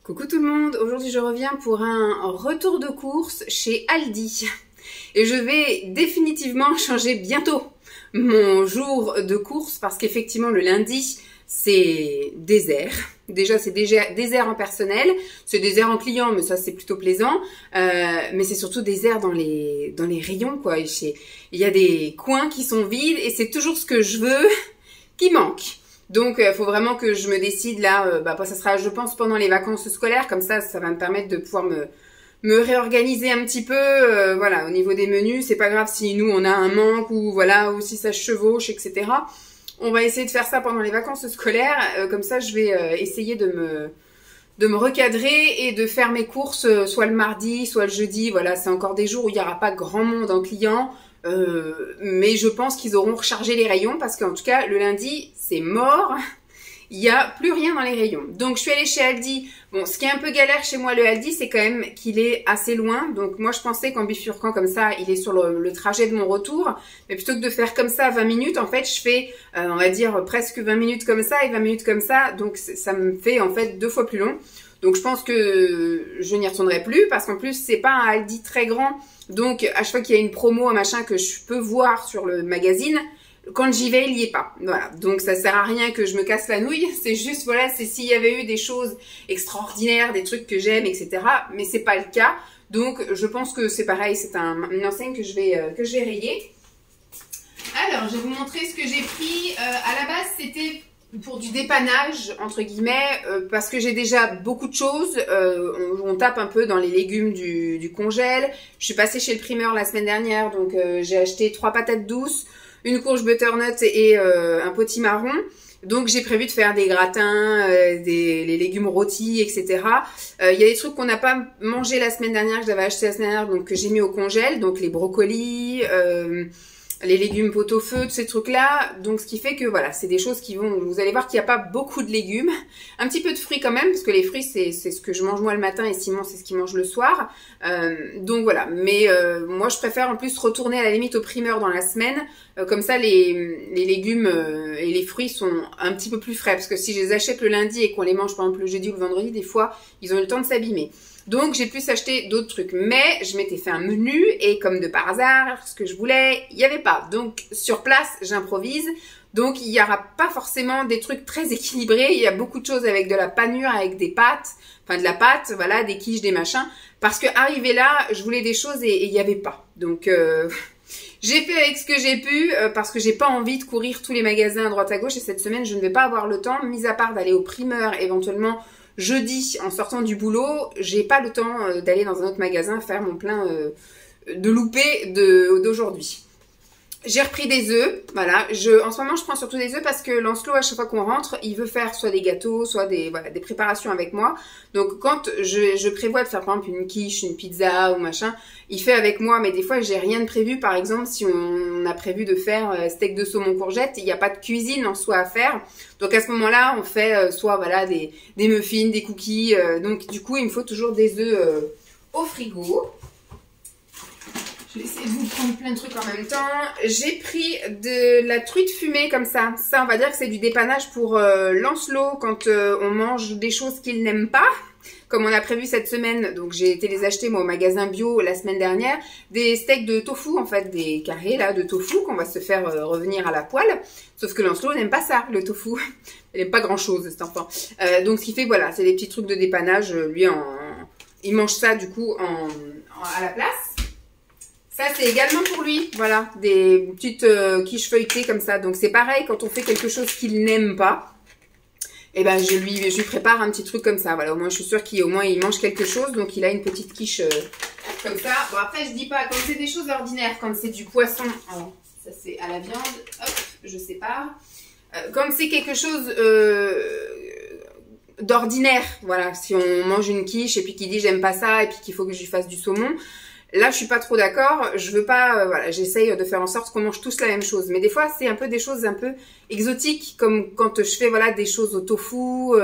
Coucou tout le monde, aujourd'hui je reviens pour un retour de course chez Aldi. Et je vais définitivement changer bientôt mon jour de course parce qu'effectivement le lundi c'est désert. Déjà c'est déjà désert en personnel, c'est désert en client mais ça c'est plutôt plaisant. Mais c'est surtout désert dans les rayons quoi. Il y a des coins qui sont vides et c'est toujours ce que je veux qui manque. Donc, il faut vraiment que je me décide là, ça sera, je pense, pendant les vacances scolaires, comme ça va me permettre de pouvoir me réorganiser un petit peu, voilà, au niveau des menus. C'est pas grave si nous, on a un manque ou voilà, ou si ça se chevauche, etc. On va essayer de faire ça pendant les vacances scolaires, comme ça, je vais essayer de me recadrer et de faire mes courses soit le mardi, soit le jeudi. Voilà, c'est encore des jours où il n'y aura pas grand monde en client. Mais je pense qu'ils auront rechargé les rayons parce qu'en tout cas le lundi c'est mort, il n'y a plus rien dans les rayons. Donc je suis allée chez Aldi. Bon, ce qui est un peu galère chez moi le Aldi, c'est quand même qu'il est assez loin. Donc moi je pensais qu'en bifurquant comme ça, il est sur le trajet de mon retour. Mais plutôt que de faire comme ça 20 minutes, en fait je fais on va dire presque 20 minutes comme ça et 20 minutes comme ça. Donc ça me fait en fait 2 fois plus long. Donc je pense que je n'y retournerai plus parce qu'en plus c'est pas un Aldi très grand. Donc à chaque fois qu'il y a une promo, un machin que je peux voir sur le magazine, quand j'y vais, il n'y est pas. Voilà. Donc ça sert à rien que je me casse la nouille. C'est juste, voilà, c'est s'il y avait eu des choses extraordinaires, des trucs que j'aime, etc. Mais c'est pas le cas. Donc je pense que c'est pareil, c'est une enseigne que je vais rayer. Alors, je vais vous montrer ce que j'ai pris. À la base, c'était pour du dépannage, entre guillemets, parce que j'ai déjà beaucoup de choses. On tape un peu dans les légumes du congèle. Je suis passée chez le primeur la semaine dernière, donc j'ai acheté 3 patates douces, une courge butternut et un potimarron. Donc j'ai prévu de faire des gratins, les légumes rôtis, etc. Il y a des trucs qu'on n'a pas mangé la semaine dernière, que j'avais acheté la semaine dernière, donc que j'ai mis au congèle, donc les brocolis, les légumes pot-au-feu, tous ces trucs-là. Donc, ce qui fait que, voilà, c'est des choses qui vont... Vous allez voir qu'il n'y a pas beaucoup de légumes. Un petit peu de fruits quand même, parce que les fruits, c'est ce que je mange moi le matin et Simon, c'est ce qu'il mange le soir. Donc, voilà. Mais moi, je préfère en plus retourner à la limite au primeur dans la semaine. Comme ça, les légumes et les fruits sont un petit peu plus frais. Parce que si je les achète le lundi et qu'on les mange, par exemple, le jeudi ou le vendredi, des fois, ils ont eu le temps de s'abîmer. Donc, j'ai pu s'acheter d'autres trucs. Mais, je m'étais fait un menu et comme de par hasard, ce que je voulais, il n'y avait pas. Donc, sur place, j'improvise. Donc, il n'y aura pas forcément des trucs très équilibrés. Il y a beaucoup de choses avec de la panure, avec des pâtes. Enfin, de la pâte, voilà, des quiches, des machins. Parce que, arrivé là, je voulais des choses et il n'y avait pas. Donc, j'ai fait avec ce que j'ai pu parce que j'ai pas envie de courir tous les magasins à droite à gauche. Et cette semaine, je ne vais pas avoir le temps, mis à part d'aller au primeur éventuellement jeudi, en sortant du boulot, j'ai pas le temps d'aller dans un autre magasin faire mon plein de loupés d'aujourd'hui. J'ai repris des œufs, voilà. En ce moment, je prends surtout des œufs parce que Lancelot, à chaque fois qu'on rentre, il veut faire soit des gâteaux, soit des préparations avec moi. Donc, quand je prévois de faire, par exemple, une quiche, une pizza ou machin, il fait avec moi. Mais des fois, j'ai rien de prévu. Par exemple, si on a prévu de faire steak de saumon courgette, il n'y a pas de cuisine en soi à faire. Donc, à ce moment-là, on fait soit, voilà, des muffins, des cookies. Donc, du coup, il me faut toujours des œufs au frigo. Je vais essayer de vous prendre plein de trucs en même temps. J'ai pris de la truite fumée comme ça. Ça, on va dire que c'est du dépannage pour Lancelot quand on mange des choses qu'il n'aime pas. Comme on a prévu cette semaine, donc j'ai été les acheter moi au magasin bio la semaine dernière. Des steaks de tofu, en fait, des carrés là de tofu qu'on va se faire revenir à la poêle. Sauf que Lancelot n'aime pas ça, le tofu. Il n'aime pas grand chose, cet enfant. Donc ce qui fait, voilà, c'est des petits trucs de dépannage. Lui, il mange ça du coup à la place. Ça, c'est également pour lui, voilà, des petites quiches feuilletées comme ça. Donc, c'est pareil, quand on fait quelque chose qu'il n'aime pas, eh ben, je lui prépare un petit truc comme ça. Voilà, au moins, je suis sûre qu'il mange quelque chose. Donc, il a une petite quiche comme ça. Bon, après, je dis pas, quand c'est des choses ordinaires, quand c'est du poisson, alors, ça, c'est à la viande, hop, je sépare. Quand c'est quelque chose d'ordinaire, voilà, si on mange une quiche et puis qu'il dit j'aime pas ça et puis qu'il faut que je lui fasse du saumon, Là, je suis pas trop d'accord. Je veux pas, voilà, j'essaye de faire en sorte qu'on mange tous la même chose. Mais des fois, c'est un peu des choses un peu exotiques, comme quand je fais, voilà, des choses au tofu,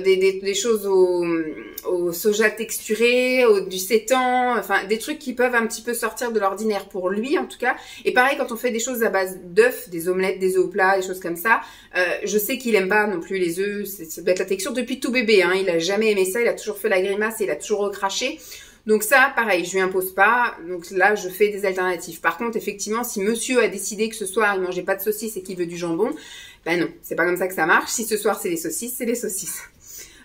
des choses au soja texturé, du seitan, enfin, des trucs qui peuvent un petit peu sortir de l'ordinaire pour lui, en tout cas. Et pareil, quand on fait des choses à base d'œufs, des omelettes, des œufs au plat, des choses comme ça, je sais qu'il aime pas non plus les œufs. Ça doit être la texture depuis tout bébé, hein. Il a jamais aimé ça. Il a toujours fait la grimace et il a toujours recraché. Donc ça, pareil, je lui impose pas. Donc là, je fais des alternatives. Par contre, effectivement, si monsieur a décidé que ce soir, il mangeait pas de saucisses et qu'il veut du jambon, ben non, c'est pas comme ça que ça marche. Si ce soir, c'est les saucisses, c'est les saucisses.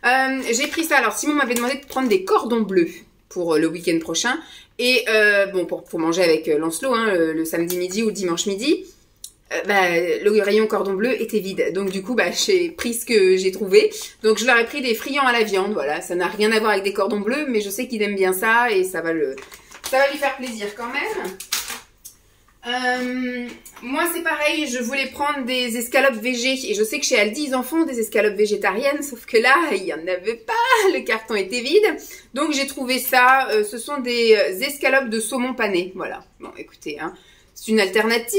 J'ai pris ça. Alors, Simon m'avait demandé de prendre des cordons bleus pour le week-end prochain. Et bon, pour manger avec Lancelot, hein, le samedi midi ou le dimanche midi. Le rayon cordon bleu était vide. Donc du coup, j'ai pris ce que j'ai trouvé. Donc je leur ai pris des friands à la viande. Voilà, ça n'a rien à voir avec des cordons bleus, mais je sais qu'il aime bien ça et ça va lui faire plaisir quand même. Moi, c'est pareil. Je voulais prendre des escalopes végé et je sais que chez Aldi, ils en font des escalopes végétariennes. Sauf que là, il y en avait pas. Le carton était vide. Donc j'ai trouvé ça. Ce sont des escalopes de saumon pané. Voilà. Bon, écoutez, hein, c'est une alternative.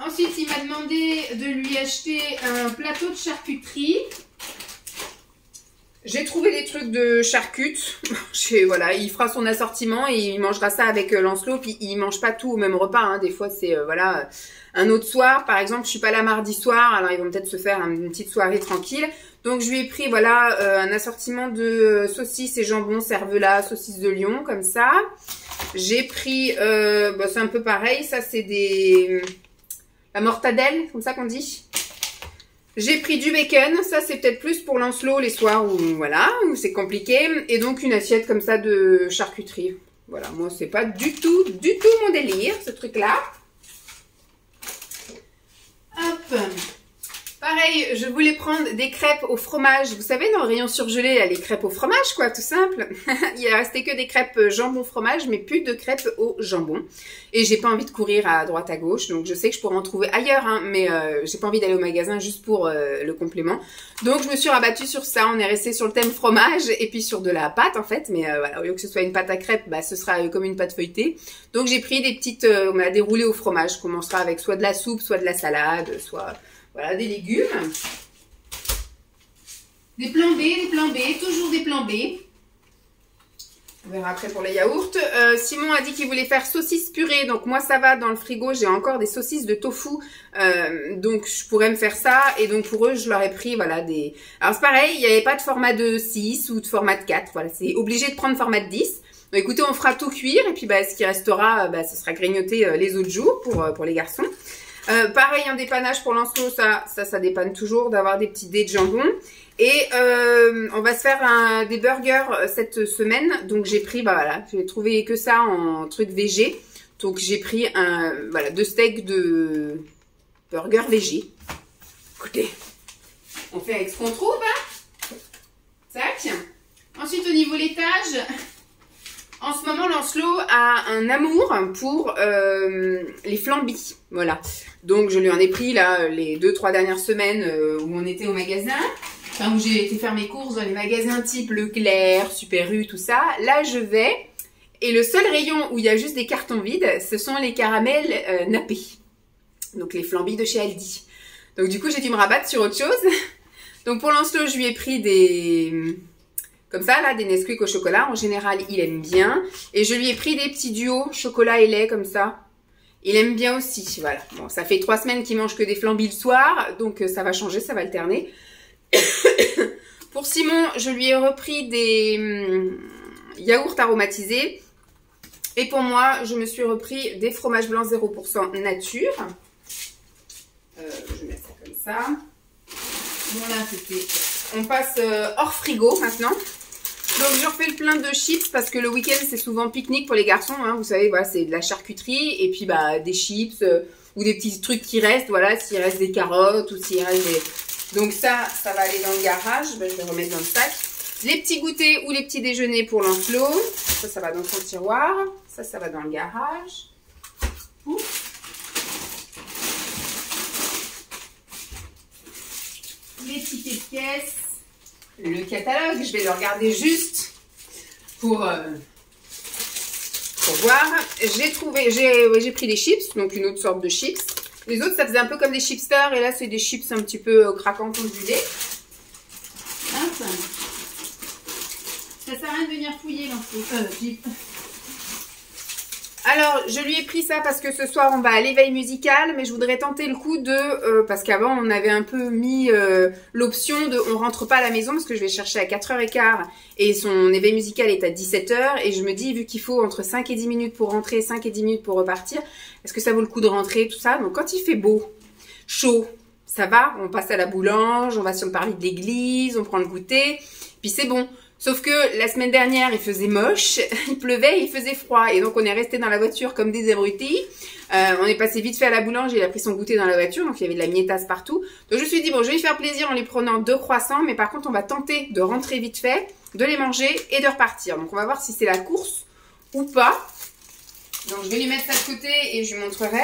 Ensuite, il m'a demandé de lui acheter un plateau de charcuterie. J'ai trouvé des trucs de charcutes. Voilà, il fera son assortiment et il mangera ça avec Lancelot. Puis il mange pas tout au même repas, hein. Des fois, c'est voilà, un autre soir. Par exemple, je suis pas là mardi soir, alors ils vont peut-être se faire une petite soirée tranquille. Donc je lui ai pris voilà un assortiment de saucisses et jambon, cervelas, saucisses de Lyon, comme ça. J'ai pris, c'est un peu pareil. Ça, c'est la mortadelle, comme ça qu'on dit. J'ai pris du bacon, ça c'est peut-être plus pour Lancelot les soirs où voilà, où c'est compliqué. Et donc une assiette comme ça de charcuterie. Voilà, moi c'est pas du tout mon délire, ce truc-là. Hop. Pareil, je voulais prendre des crêpes au fromage. Vous savez, dans le rayon surgelé, là, les crêpes au fromage, quoi, tout simple. Il a resté que des crêpes jambon fromage, mais plus de crêpes au jambon. Et j'ai pas envie de courir à droite à gauche, donc je sais que je pourrais en trouver ailleurs, hein, mais j'ai pas envie d'aller au magasin juste pour le complément. Donc je me suis rabattue sur ça. On est resté sur le thème fromage et puis sur de la pâte en fait, mais voilà, au lieu que ce soit une pâte à crêpes, ce sera comme une pâte feuilletée. Donc j'ai pris des petites, on m'a déroulé au fromage. On commencera avec soit de la soupe, soit de la salade, soit voilà, des légumes. Des plans B, toujours des plans B. On verra après pour les yaourts. Simon a dit qu'il voulait faire saucisses purée. Donc moi ça va dans le frigo. J'ai encore des saucisses de tofu. Donc je pourrais me faire ça. Et donc pour eux je leur ai pris voilà des... Alors c'est pareil, il n'y avait pas de format de 6 ou de format de 4. Voilà, c'est obligé de prendre format de 10. Donc écoutez, on fera tout cuire. Et puis ce qui restera, ce sera grignoté les autres jours pour les garçons. Pareil, un dépannage pour Lancelot, ça dépanne toujours d'avoir des petits dés de jambon. Et on va se faire des burgers cette semaine. Donc j'ai pris, voilà, j'ai trouvé que ça en truc végé. Donc j'ai pris voilà, 2 steaks de burger végé. Écoutez, on fait avec ce qu'on trouve, hein. Tac. Ensuite au niveau laitage, en ce moment Lancelot a un amour pour les flambis. Voilà. Donc je lui en ai pris là les 2-3 dernières semaines où on était au magasin. Enfin, où j'ai été faire mes courses dans les magasins type Leclerc, Super U, tout ça. Là, je vais. Et le seul rayon où il y a juste des cartons vides, ce sont les caramels nappés. Donc, les flambis de chez Aldi. Donc, du coup, j'ai dû me rabattre sur autre chose. Donc, pour Lancelot, je lui ai pris des... Comme ça, là, des Nesquik au chocolat. En général, il aime bien. Et je lui ai pris des petits duos chocolat et lait, comme ça. Il aime bien aussi, voilà. Bon, ça fait 3 semaines qu'il mange que des flambis le soir. Donc, ça va changer, ça va alterner. Pour Simon, je lui ai repris des yaourts aromatisés. Et pour moi, je me suis repris des fromages blancs 0% nature. Je mets ça comme ça. Voilà, c'était... On passe hors frigo maintenant. Donc je refais le plein de chips parce que le week-end c'est souvent pique-nique pour les garçons. Hein. Vous savez, voilà, c'est de la charcuterie et puis des chips ou des petits trucs qui restent. Voilà, s'il reste des carottes ou s'il reste des... Donc ça va aller dans le garage. Je vais le remettre dans le sac. Les petits goûters ou les petits déjeuners pour Lancelot. Ça va dans son tiroir. Ça va dans le garage. Les tickets de caisse. Le catalogue, je vais le regarder juste pour voir. J'ai pris des chips, donc une autre sorte de chips. Les autres, ça faisait un peu comme des chipsters, et là, c'est des chips un petit peu craquantes ondulées. Hop. Ça sert à rien de venir fouiller dans ce Jeep. Alors, je lui ai pris ça parce que ce soir, on va à l'éveil musical, mais je voudrais tenter le coup de... parce qu'avant, on avait un peu mis l'option de on rentre pas à la maison parce que je vais chercher à 4h15 et son éveil musical est à 17h. Et je me dis, vu qu'il faut entre 5 et 10 minutes pour rentrer, 5 et 10 minutes pour repartir, est-ce que ça vaut le coup de rentrer, tout ça? Donc, quand il fait beau, chaud, ça va, on passe à la boulange, on va sur le parvis de l'église, on prend le goûter, puis c'est bon. Sauf que la semaine dernière, il faisait moche, il pleuvait, il faisait froid. Et donc, on est resté dans la voiture comme des abrutis. On est passé vite fait à la boulange, il a pris son goûter dans la voiture. Donc, il y avait de la mietasse partout. Donc, je me suis dit, bon, je vais lui faire plaisir en lui prenant 2 croissants. Mais par contre, on va tenter de rentrer vite fait, de les manger et de repartir. Donc, on va voir si c'est la course ou pas. Donc, je vais lui mettre ça de côté et je lui montrerai.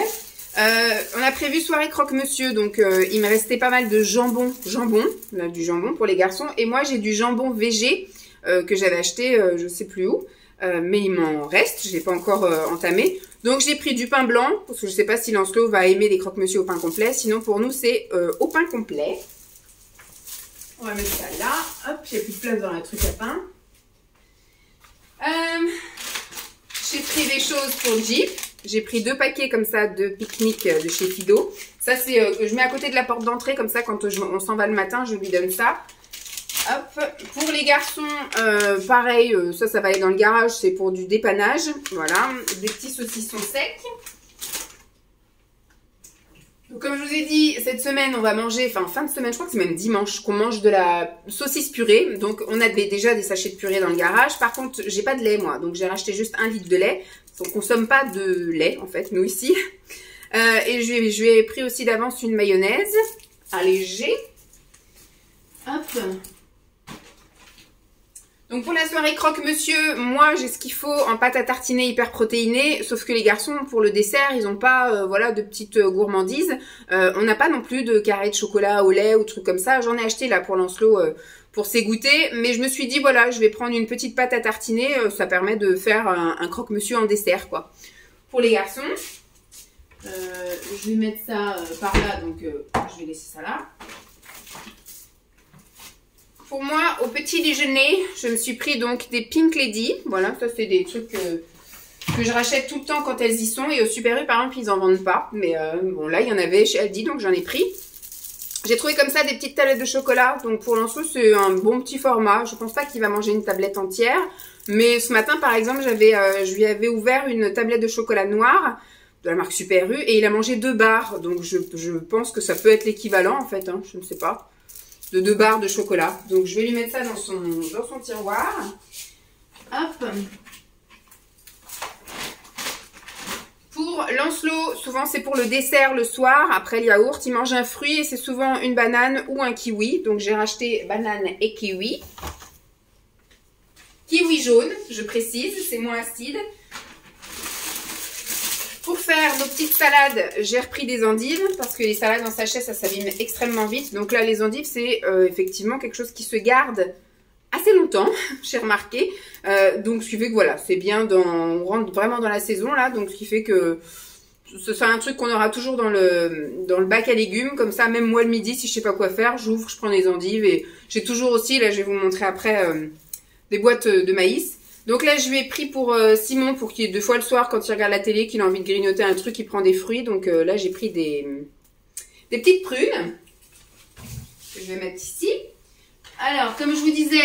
On a prévu soirée croque-monsieur, donc il me restait pas mal de jambon, là, du jambon pour les garçons. Et moi, j'ai du jambon végé. Que j'avais acheté je sais plus où, mais il m'en reste, je l'ai pas encore entamé. Donc j'ai pris du pain blanc, parce que je sais pas si Lancelot va aimer les croque-monsieur au pain complet, sinon pour nous c'est au pain complet. On va mettre ça là, hop, j'ai plus de place dans le truc à pain. J'ai pris des choses pour le Jeep, j'ai pris 2 paquets comme ça de pique-nique de chez Fido. Ça c'est, je mets à côté de la porte d'entrée, comme ça quand on s'en va le matin, je lui donne ça. Hop. Pour les garçons, pareil, ça va aller dans le garage, c'est pour du dépannage. Voilà, des petits saucissons secs. Donc, comme je vous ai dit, cette semaine, on va manger, enfin fin de semaine, je crois que c'est même dimanche, qu'on mange de la saucisse purée. Donc, on a déjà des sachets de purée dans le garage. Par contre, j'ai pas de lait, moi. Donc, j'ai racheté juste 1 litre de lait. On consomme pas de lait, en fait, nous ici. Et je lui ai pris aussi d'avance une mayonnaise allégée. Hop. Donc pour la soirée croque-monsieur, moi j'ai ce qu'il faut en pâte à tartiner hyper protéinée, sauf que les garçons pour le dessert ils n'ont pas voilà de petites gourmandises. On n'a pas non plus de carré de chocolat au lait ou trucs comme ça. J'en ai acheté là pour Lancelot pour ses goûters, mais je me suis dit voilà je vais prendre une petite pâte à tartiner, ça permet de faire un croque-monsieur en dessert quoi. Pour les garçons, je vais mettre ça par là, donc je vais laisser ça là. Pour moi, au petit déjeuner, je me suis pris donc des Pink Lady. Voilà, ça c'est des trucs que je rachète tout le temps quand elles y sont. Et au Super U, par exemple, ils en vendent pas. Mais bon, là, il y en avait chez Aldi, donc j'en ai pris. J'ai trouvé comme ça des petites tablettes de chocolat. Donc pour Lancelot, c'est un bon petit format. Je pense pas qu'il va manger une tablette entière. Mais ce matin, par exemple, je lui avais ouvert une tablette de chocolat noir de la marque Super U. Et il a mangé 2 barres. Donc je pense que ça peut être l'équivalent, en fait. Hein, je ne sais pas. De 2 barres de chocolat. Donc je vais lui mettre ça dans son tiroir. Hop. Pour Lancelot, souvent c'est pour le dessert le soir, après le yaourt, il mange un fruit et c'est souvent une banane ou un kiwi. Donc j'ai racheté banane et kiwi. Kiwi jaune, je précise, c'est moins acide. Pour faire nos petites salades, j'ai repris des endives parce que les salades en sachet, ça s'abîme extrêmement vite. Donc là, les endives, c'est effectivement quelque chose qui se garde assez longtemps, j'ai remarqué. Donc ce qui fait que voilà, c'est bien, on rentre vraiment dans la saison là. Donc ce qui fait que c'est un truc qu'on aura toujours dans le bac à légumes. Comme ça, même moi le midi, si je sais pas quoi faire, j'ouvre, je prends des endives. Et j'ai toujours aussi, là je vais vous montrer après, des boîtes de maïs. Donc là, je lui ai pris pour Simon, pour qu'il, 2 fois le soir, quand il regarde la télé, qu'il a envie de grignoter un truc, il prend des fruits. Donc là, j'ai pris des petites prunes, que je vais mettre ici. Alors, comme je vous disais,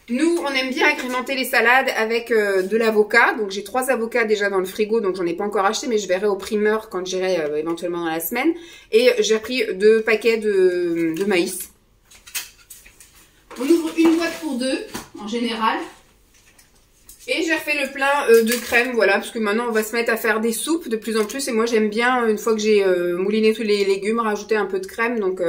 nous, on aime bien agrémenter les salades avec de l'avocat. Donc j'ai 3 avocats déjà dans le frigo, donc j'en ai pas encore acheté, mais je verrai au primeur quand j'irai éventuellement dans la semaine. Et j'ai pris 2 paquets de maïs. On ouvre une boîte pour 2, en général. Et j'ai refait le plein de crème, voilà, parce que maintenant on va se mettre à faire des soupes de plus en plus. Et moi j'aime bien, une fois que j'ai mouliné tous les légumes, rajouter un peu de crème. Donc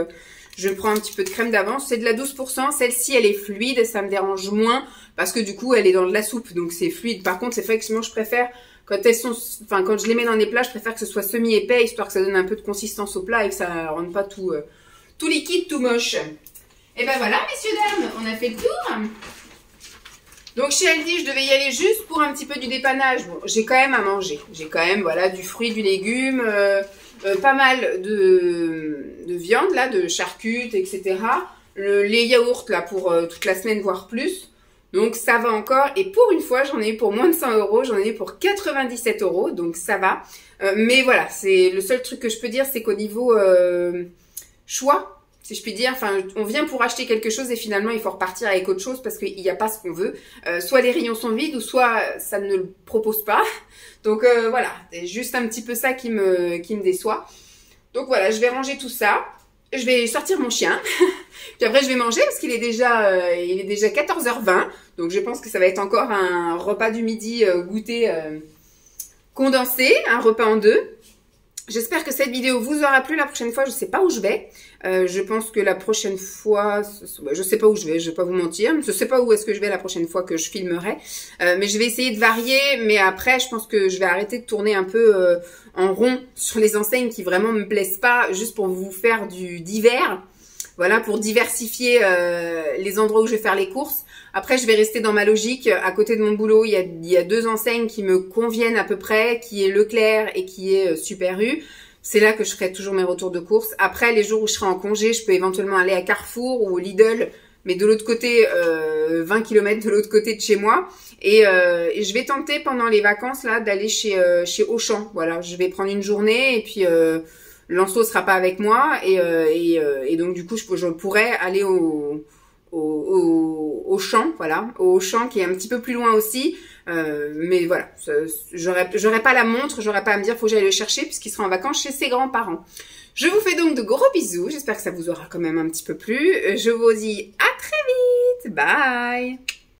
je prends un petit peu de crème d'avance. C'est de la 12%, celle-ci elle est fluide, ça me dérange moins. Parce que du coup elle est dans de la soupe, donc c'est fluide. Par contre c'est vrai que moi je préfère, quand je les mets dans des plats, je préfère que ce soit semi-épais, histoire que ça donne un peu de consistance au plat et que ça rende pas tout liquide, tout moche. Et ben voilà messieurs dames, on a fait le tour. Donc chez Aldi, je devais y aller juste pour un petit peu du dépannage. Bon, j'ai quand même à manger. J'ai quand même, voilà, du fruit, du légume, pas mal de viande, là, de charcutes, etc. Les yaourts, là, pour toute la semaine, voire plus. Donc ça va encore. Et pour une fois, j'en ai eu pour moins de 100 €. J'en ai eu pour 97 €. Donc ça va. Mais voilà, c'est le seul truc que je peux dire, c'est qu'au niveau choix, si je puis dire, enfin, on vient pour acheter quelque chose et finalement il faut repartir avec autre chose parce qu'il n'y a pas ce qu'on veut. Soit les rayons sont vides ou soit ça ne le propose pas. Donc voilà, c'est juste un petit peu ça qui me déçoit. Donc voilà, je vais ranger tout ça. Je vais sortir mon chien. Puis après je vais manger parce qu'il est déjà 14h20. Donc je pense que ça va être encore un repas du midi goûter condensé, un repas en deux. J'espère que cette vidéo vous aura plu. La prochaine fois, je sais pas où je vais. Je pense que la prochaine fois, je sais pas où je vais pas vous mentir. Je sais pas où est-ce que je vais la prochaine fois que je filmerai. Mais je vais essayer de varier. Mais après, je pense que je vais arrêter de tourner un peu en rond sur les enseignes qui vraiment me plaisent pas, juste pour vous faire du divers. Voilà, pour diversifier les endroits où je vais faire les courses. Après, je vais rester dans ma logique. À côté de mon boulot, il y a deux enseignes qui me conviennent à peu près, qui est Leclerc et qui est Super U. C'est là que je ferai toujours mes retours de courses. Après, les jours où je serai en congé, je peux éventuellement aller à Carrefour ou au Lidl, mais de l'autre côté, 20 km de l'autre côté de chez moi. Et je vais tenter pendant les vacances là d'aller chez Auchan. Voilà, je vais prendre une journée et puis Lancelot sera pas avec moi et donc du coup je pourrais aller au champ, voilà, au champ qui est un petit peu plus loin aussi, mais voilà, j'aurais pas la montre, j'aurais pas à me dire faut que j'aille le chercher puisqu'il sera en vacances chez ses grands-parents. Je vous fais donc de gros bisous, j'espère que ça vous aura quand même un petit peu plu, je vous dis à très vite, bye.